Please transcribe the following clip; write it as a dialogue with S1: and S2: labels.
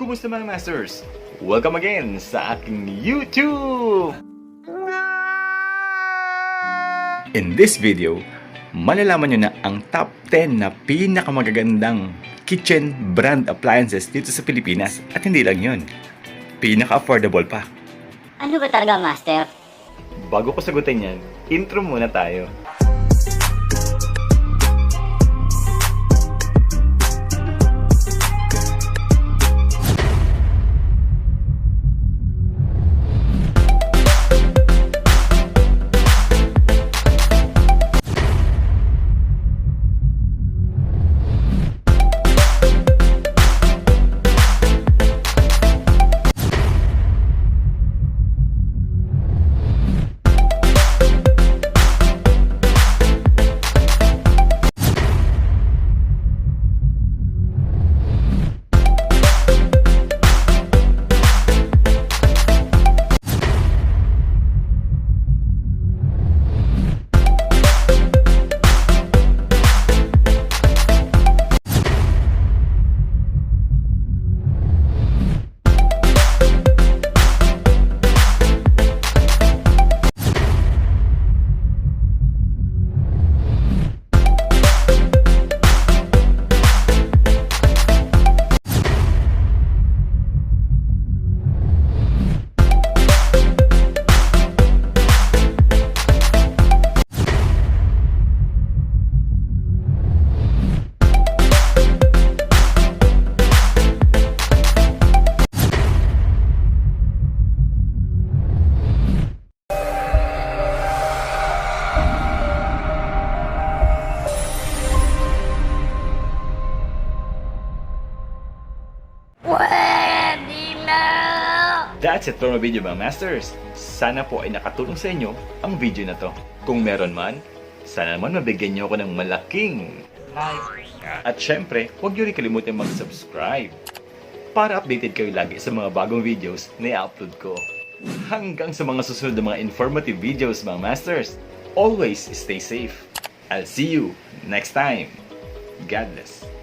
S1: Kumusta mga masters? Welcome again sa aking YouTube! In this video, malalaman nyo na ang top 10 na pinakamagagandang kitchen brand appliances dito sa Pilipinas. At hindi lang yun, pinaka-affordable pa.
S2: Ano ba talaga, Master?
S1: Bago ko sagutin yan, intro muna tayo.
S2: Pwede na!
S1: That's it for my video mga masters. Sana po ay nakatulong sa inyo ang video na to. Kung meron man, sana naman mabigyan nyo ako ng malaking like. At syempre, huwag nyo rin kalimutan mag-subscribe para updated kayo lagi sa mga bagong videos na i-upload ko. Hanggang sa mga susunod na mga informative videos mga masters, always stay safe. I'll see you next time. God bless.